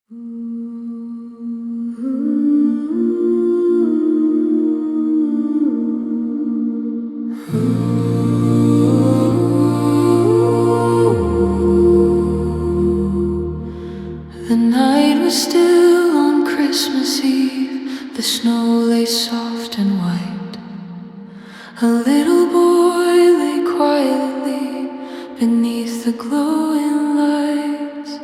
The night was still on Christmas Eve. The snow lay soft and white. A little boy lay quietly beneath the glowing lights.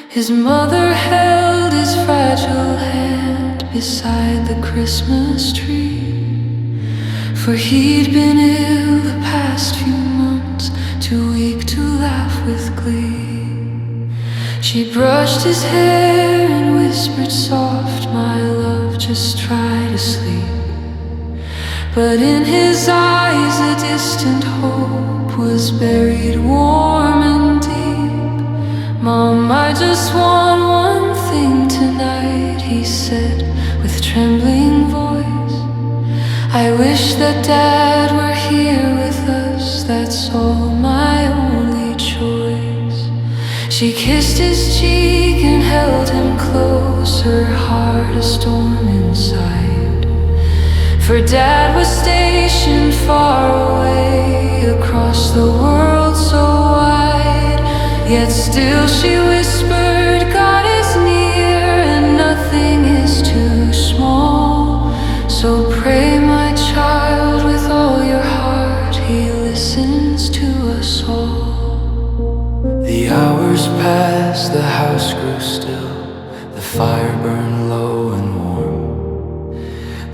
His mother held his fragile hand beside the Christmas tree. For he'd been ill the past few months, too weak to laugh with glee. She brushed his hair and whispered soft, "My love, just try to sleep." But in his eyes a distant hope was buried warm and deep. "Mom, I just want one thing tonight," he said with trembling voice. "I wish that Dad were here with us, that's all, my only choice." She kissed his cheek and held him close, her heart a storm inside. For Dad was stationed far away, across the world so wide. Yet still she whispered, "God is near and nothing is too small. So pray, my child, with all your heart, He listens to us all." The hours passed, the house grew still, the fire burned low and warm.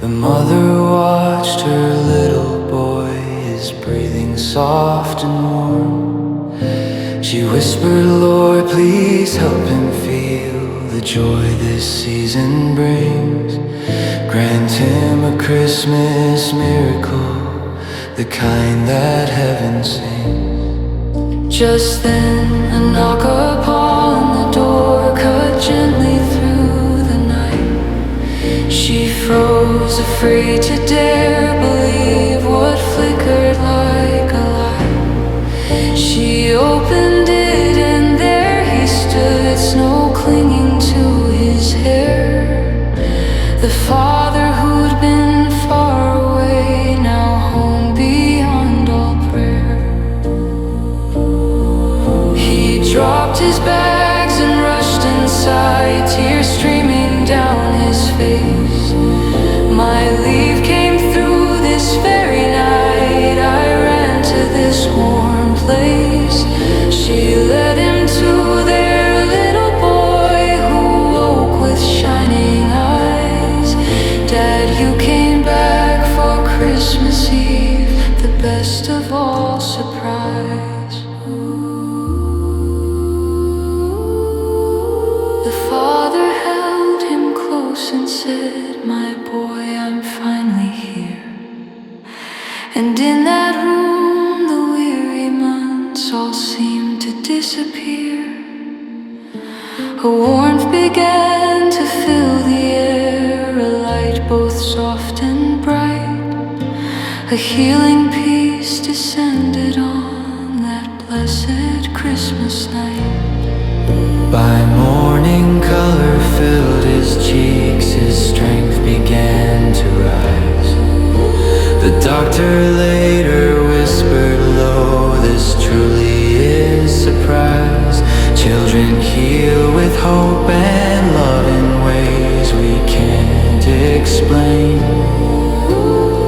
The mother watched her little boy, his breathing soft and warm. She whispered, "Lord, please help him feel the joy this season brings. Grant him a Christmas miracle, the kind that heaven sings." Just then a knock upon the door cut gently through the night. She froze, afraid to dare believe what flickered like a light. She opened it and there he stood, snow clinging to his hair. The father who'd been far away, now home beyond all prayer. He dropped his bags and rushed inside, tears streaming down his face. "My leave came through this very night, I ran to this warm place." She led him to their little boy who woke with shining eyes. "Dad, you came back for Christmas Eve, the best of all surprise." The father held him close and said, "My boy, I'm finally here." And in that room the weary months all seemed to disappear. A warmth began to fill the air, a light both soft and bright. A healing peace descended on that blessed Christmas night. By morning color filled his cheeks, his strength began to rise. The doctor later whispered low, "This truly is surprise." Children heal with hope and love in ways we can't explain.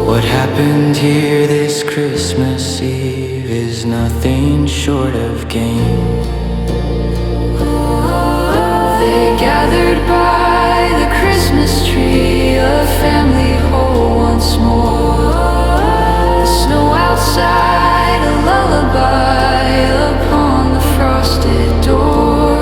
What happened here this Christmas Eve is nothing short of gain. They gathered by the Christmas tree, a family whole once more. The snow outside, a lullaby upon the frosted door.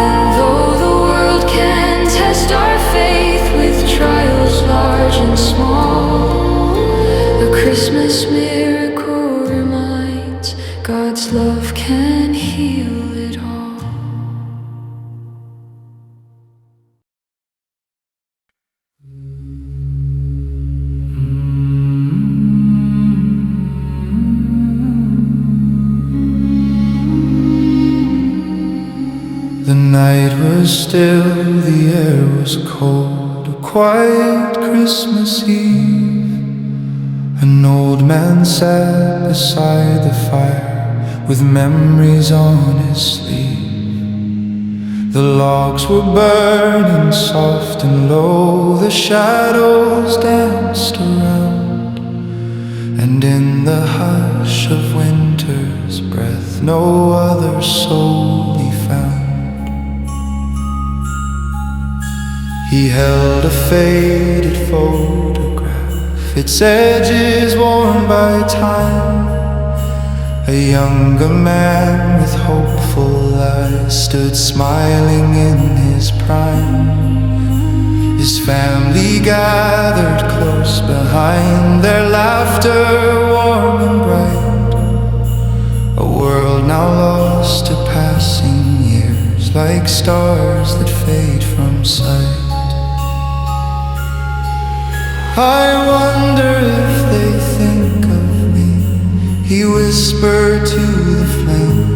And though the world can test our faith with trials large and small, the Christmas miracle reminds God's love can heal it all. still, the air was cold. A quiet Christmas Eve. An old man sat beside the fire with memories on his sleeve. The logs were burning soft and low, the shadows danced around, and in the hush of winter's breath no other soul he found. He held a faded photograph, its edges worn by time. A younger man with hopeful eyes stood smiling in his prime. His family gathered close behind, their laughter warm and bright. A world now lost to passing years, like stars that fade from sight. I wonder if they think of me, he whispered to the flame.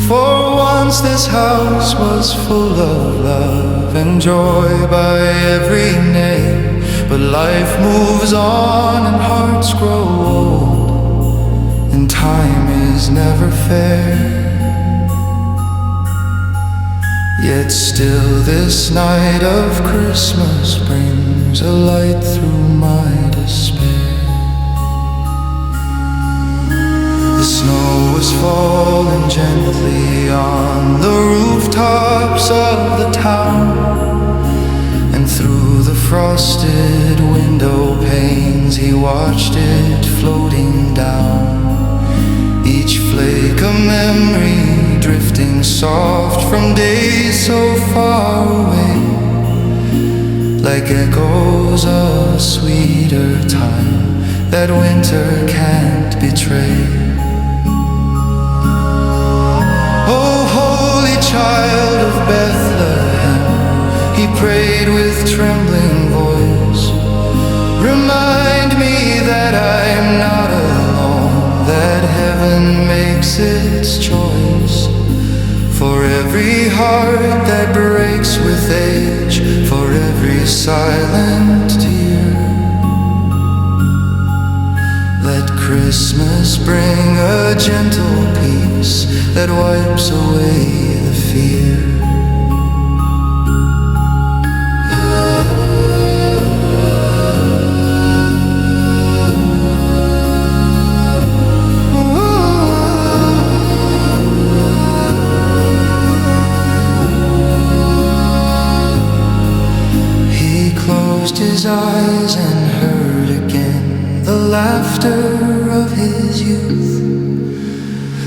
For once this house was full of love and joy by every name. But life moves on and hearts grow old, and time is never fair. Yet still this night of Christmas brings a light through my despair. The snow was falling gently on the rooftops of the town, and through the frosted window panes he watched it floating down. Each flake a memory drifting soft from days so far away, like echoes of a sweeter time that winter can't betray. Oh, holy child of Bethlehem, he prayed with trembling voice. Remind me that I'm not alone, that heaven makes its choice. For every heart that breaks with age, for every silent tear, let Christmas bring a gentle peace that wipes away the fear. His eyes and heard again the laughter of his youth,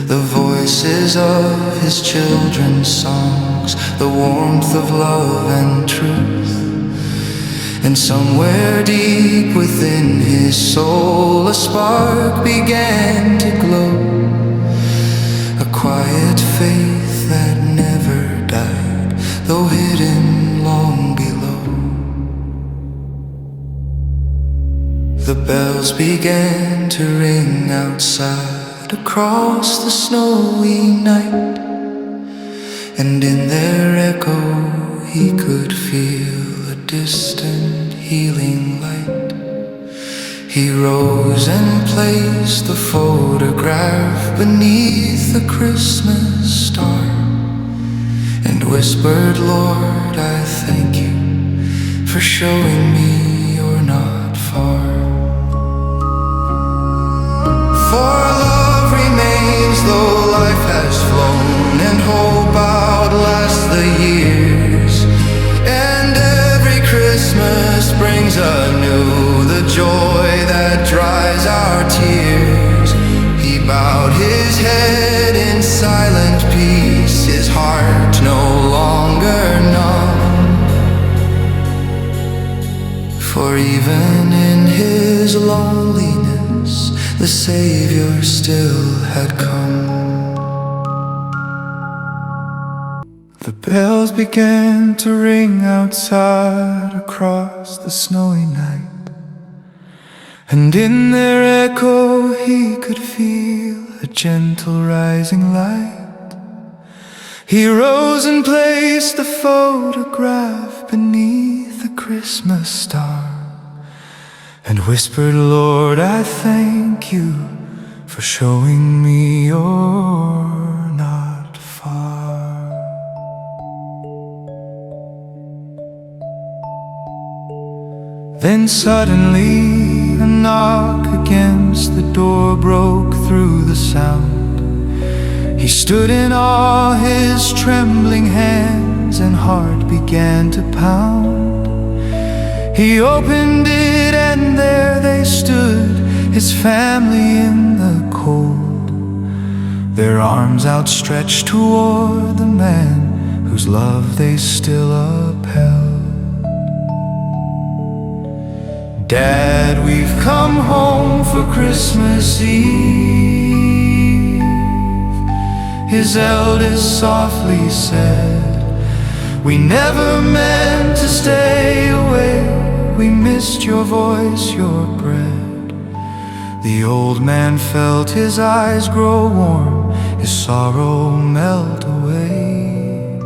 the voices of his children's songs, the warmth of love and truth. And somewhere deep within his soul a spark began to glow, a quiet faith that never died, though hidden long below. The bells began to ring outside across the snowy night, and in their echo he could feel a distant healing light. He rose and placed the photograph beneath the Christmas star, and whispered, Lord, I thank you for showing me you're not far. For love remains though life has flown, and hope outlasts the years. And every Christmas brings anew the joy that dries our tears. He bowed his head in silent peace, his heart no longer numb. For even in his loneliness, the Savior still had come. The bells began to ring outside across the snowy night, and in their echo he could feel a gentle rising light. He rose and placed the photograph beneath the Christmas star and whispered, Lord, I thank you for showing me you're not far. Then suddenly a knock against the door broke through the sound. He stood in awe, his trembling hands and heart began to pound. He opened it and there they stood, his family in the cold, their arms outstretched toward the man whose love they still upheld. Dad, we've come home for Christmas Eve, his eldest softly said. We never meant to stay away, we missed your voice, your bread. The old man felt his eyes grow warm, his sorrow melt away.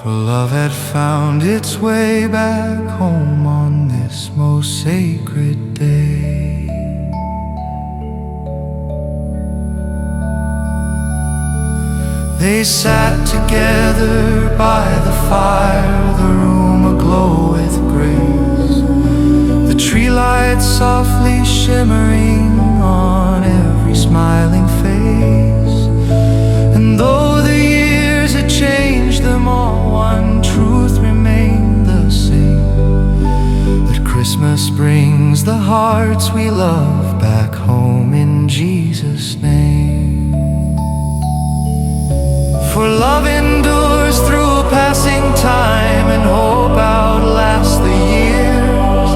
For love had found its way back home on this most sacred day. They sat together by the fire, the room aglow with grace, the tree lights softly shimmering on every smiling face. And though the years had changed them all, one truth remained the same, that Christmas brings the hearts we love back home in Jesus' name. For love endures through passing time, and hope outlasts the years,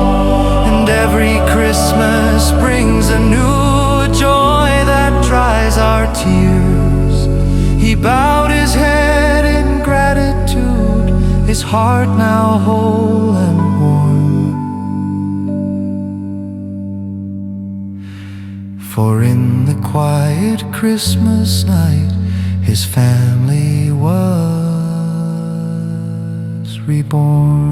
and every Christmas brings a new joy that dries our tears. He bowed his head in gratitude, his heart now whole and warm. For in the quiet Christmas night, his family was reborn.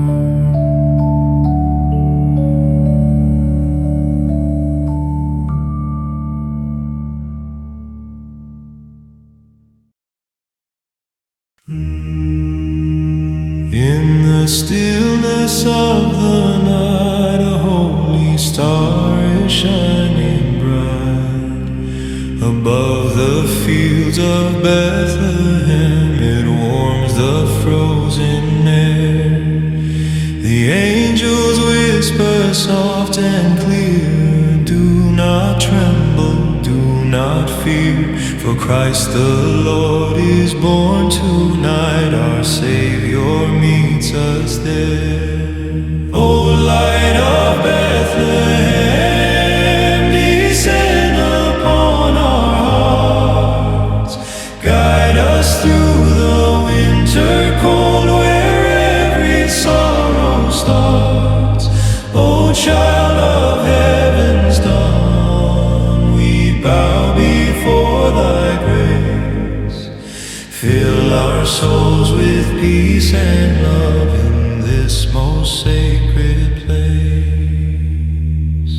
In the stillness of the night, a holy star is shining bright above the fields of Bethlehem. It warms the frozen air. The angels whisper soft and clear, do not tremble, do not fear, for Christ the Lord is born tonight. Our Savior meets us there. O light of Bethlehem, descend upon our hearts. Guide us through the winter cold where every sorrow starts. O child of heaven's dawn, we bow before thy grace. Fill our souls with peace and love in this most sacred place.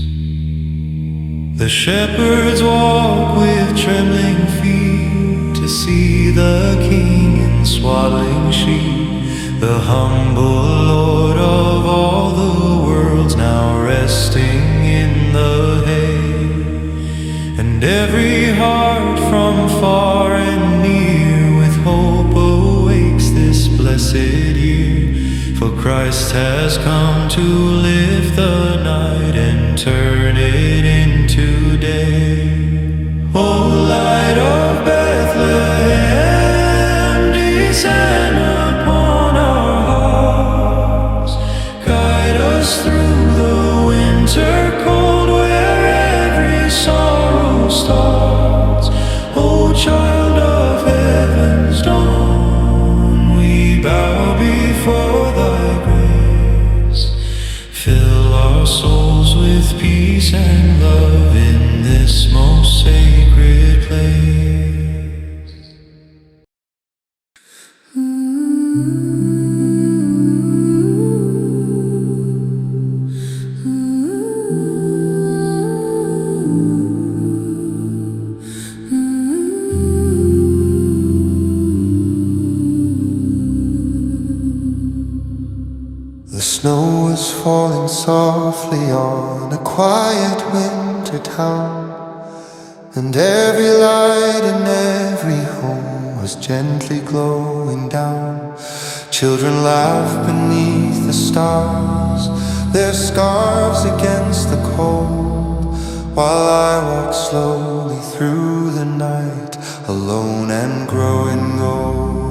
The shepherds walk with trembling feet to see the King in swaddling sheet, the humble Lord of all the worlds, now resting in the hay. And every heart from far and near with hope awakes this blessed year, for Christ has come to lift the night and turn it into day. O light of Bethlehem, descend upon our hearts. Guide us through the winter cold where every sorrow starts. O child of heaven's dawn, we bow before thy grace. Fill our souls with peace and love in this most sacred place. snow was falling softly on a quiet winter town, and every light in every home was gently glowing down. Children laughed beneath the stars, their scarves against the cold, while I walked slowly through the night, alone and growing old.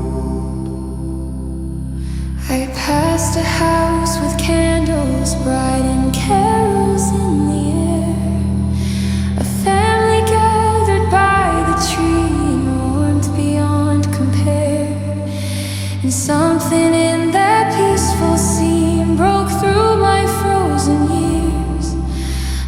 I passed a house with candles bright and carols in the air. A family gathered by the tree in warmth beyond compare. And something in that peaceful scene broke through my frozen years.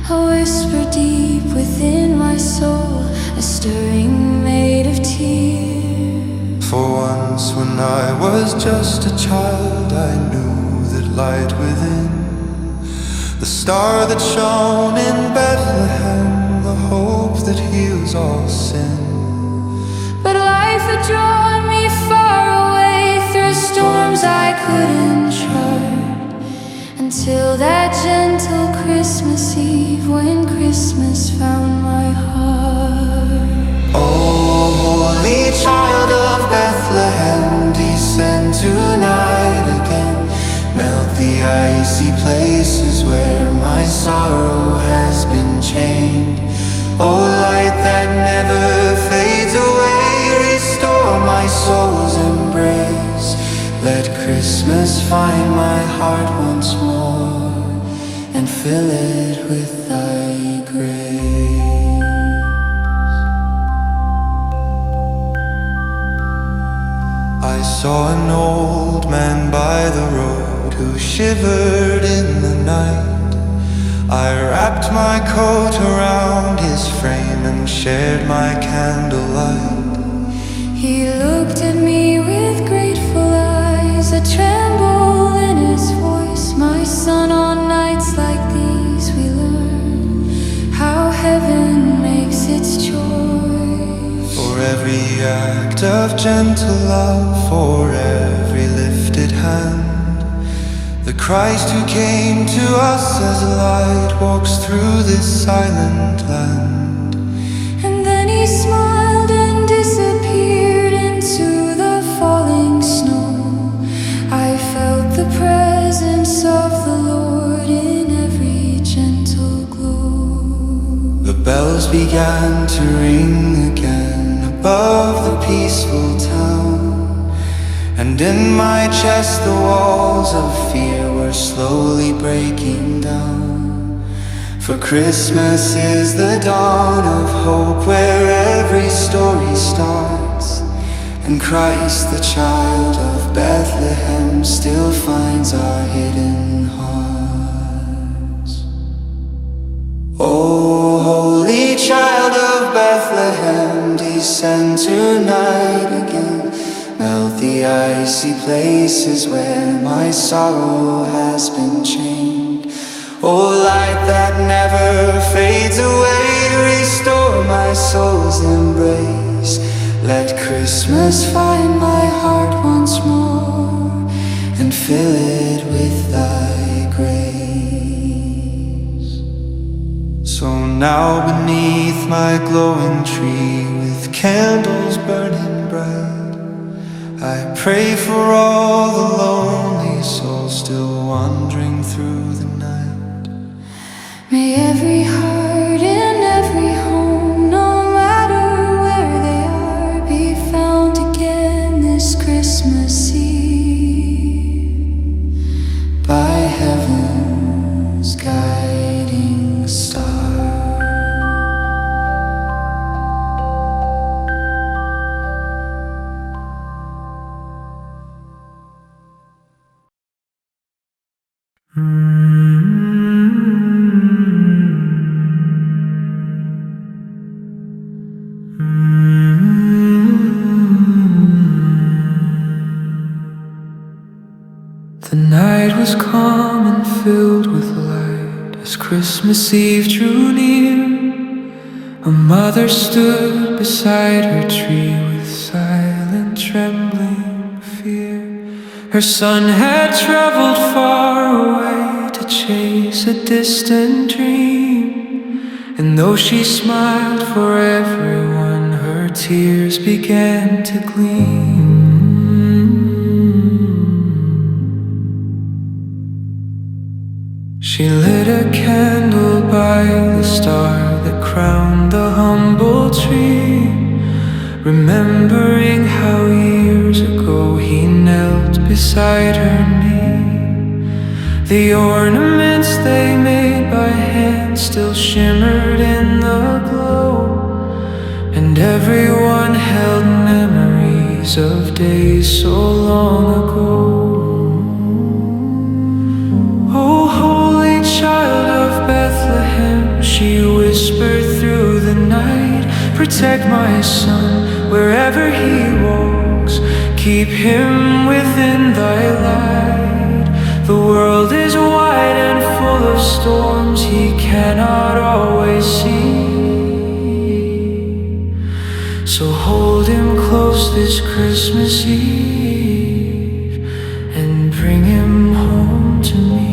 A whisper deep within my soul, a stirring made of tears. For once when I was just a child, I knew that light within, the star that shone in Bethlehem, the hope that heals all sin. But life had drawn me far away through storms I couldn't chart, until that gentle Christmas Eve when Christmas found my heart. Oh, holy child of Bethlehem, descend tonight again. Melt the icy places where my sorrow has been chained. Oh, light that never fades away, restore my soul's embrace. Let Christmas find my heart once more and fill it with thy grace. I saw an old man by the road who shivered in the night. I wrapped my coat around his frame and shared my candlelight. He looked at me with grateful eyes, a tremble in his voice. My son, on nights like these we learn how heaven makes its choice. For every act of gentle love, for every lifted hand, the Christ who came to us as light walks through this silent land. And then he smiled and disappeared into the falling snow. I felt the presence of the Lord in every gentle glow. The bells began to ring again above the peaceful town, and in my chest the walls of fear were slowly breaking down. For Christmas is the dawn of hope, where every story starts, and Christ the child of Bethlehem still finds our hidden hearts. Oh, holy child of Bethlehem, descend tonight again. Melt the icy places where my sorrow has been chained. Oh, light that never fades away, restore my soul's embrace. Let Christmas find my heart once more and fill it with thy grace. So now beneath my glowing tree, with candles burning bright, I pray for all the lonely souls still wandering through the night. May every heart in every home, no matter where they are, be found again this Christmas Eve by heaven's guiding star. The night was calm and filled with light as Christmas Eve drew near. A mother stood beside her tree with silent trembling fear, Her son had traveled far away to chase a distant dream, and though she smiled for everyone, her tears began to gleam. She lit a candle by the star that crowned the humble tree, remembering how years ago he knelt beside her knee. The ornaments they made by hand still shimmered in the glow, and everyone held memories of days so long ago. Oh, holy child of Bethlehem, she whispered through the night, protect my son wherever he walks, keep him within thy light. The world is wide and full of storms he cannot always see, so hold him close this Christmas Eve and bring him home to me.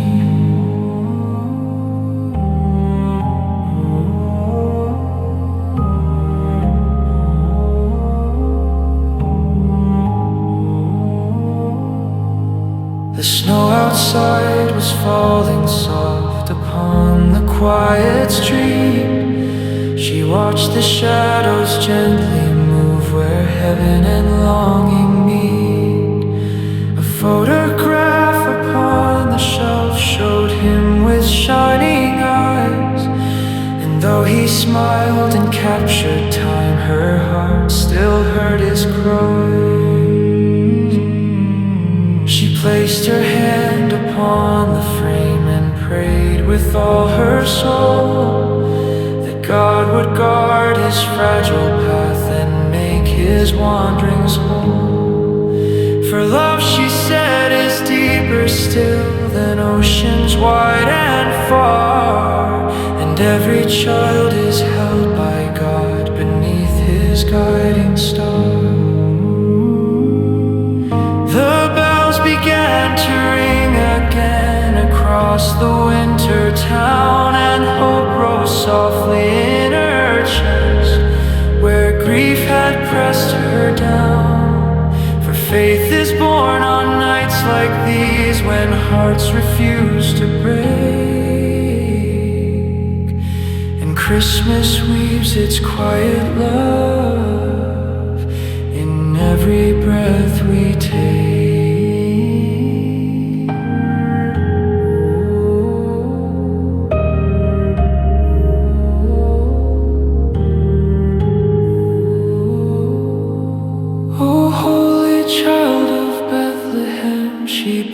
The snow outside was falling soft upon the quiet street. She watched the shadows gently move where heaven and longing meet. A photograph upon the shelf showed him with shining eyes, and though he smiled and captured time, her heart still heard his cries. She placed her hand upon the frame and prayed with all her soul that God would guard his fragile path and make his wanderings whole. For love, she said, is deeper still than oceans wide and far, and every child is held by God beneath his guiding star. Began to ring again across the winter town, and hope rose softly in her chest where grief had pressed her down. For faith is born on nights like these when hearts refuse to break, and Christmas weaves its quiet love in every breath we take.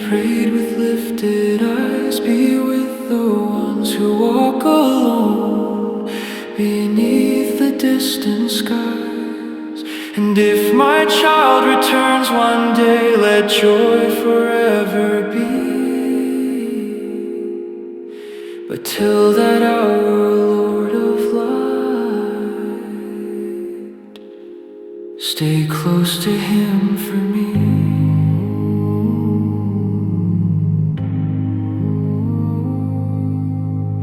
Prayed with lifted eyes, be with the ones who walk alone beneath the distant skies. And if my child returns one day, let joy forever be. But till that hour, Lord of light, stay close to him for me.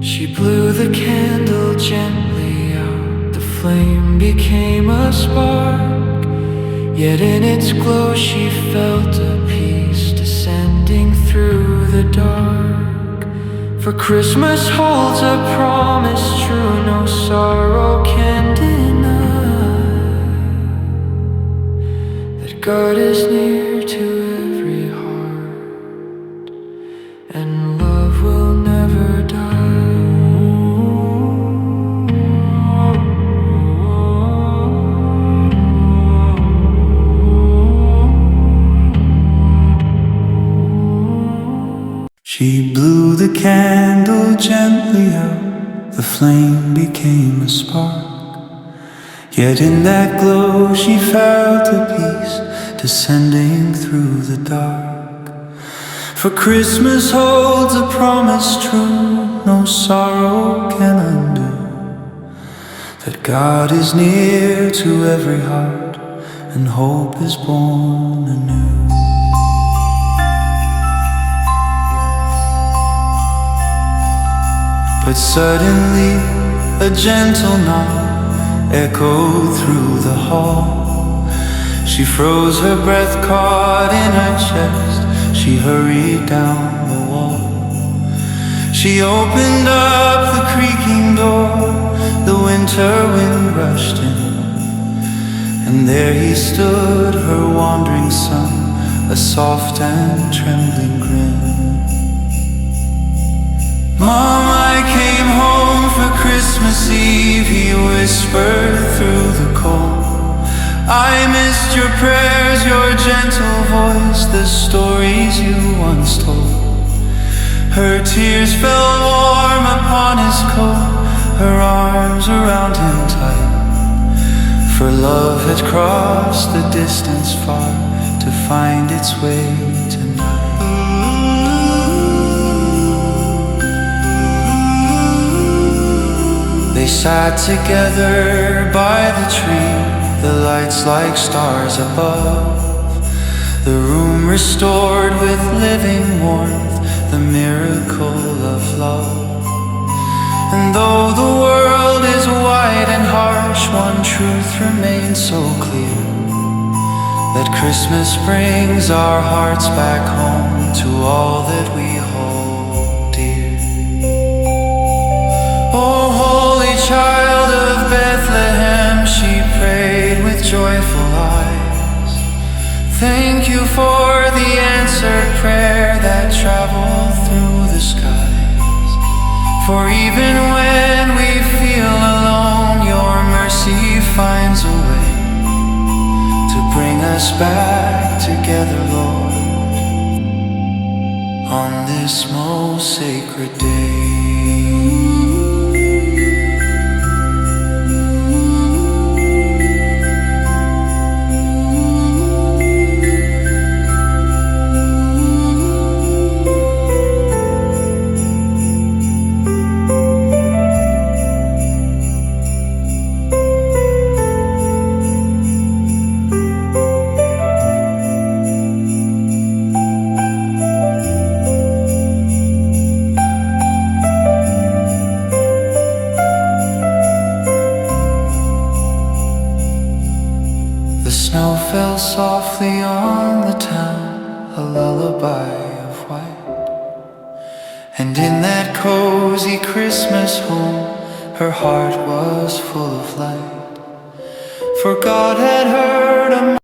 She blew the candle gently out, the flame became a spark, yet in its glow she felt a peace descending through the dark. For Christmas holds a promise true, no sorrow can deny, that God is near to every heart, and love will never die. She blew the candle gently out, the flame became a spark, yet in that glow she felt a peace descending through the dark. For Christmas holds a promise true, no sorrow can undo, that God is near to every heart, and hope is born anew. But suddenly a gentle knock echoed through the hall. She froze, her breath caught in her chest. She hurried down the wall. She opened up the creaking door. The winter wind rushed in, and there he stood, her wandering son, a soft and trembling grin. Mom, I came home for Christmas Eve, he whispered through the cold. I missed your prayers, your gentle voice, the stories you once told. Her tears fell warm upon his coat, her arms around him tight. For love had crossed the distance far to find its way tonight. They sat together by the tree, the lights like stars above, the room restored with living warmth, the miracle of love. And though the world is wide and harsh, one truth remains so clear, that Christmas brings our hearts back home to all that we hold dear. Oh, holy child of Bethlehem, she prayed with joyful eyes. Thank you for the answered prayer that traveled through the skies. For even when we feel alone, your mercy finds a way to bring us back together, Lord, on this most sacred day. Snow fell softly on the town, a lullaby of white. And in that cozy Christmas home, her heart was full of light. For God had heard a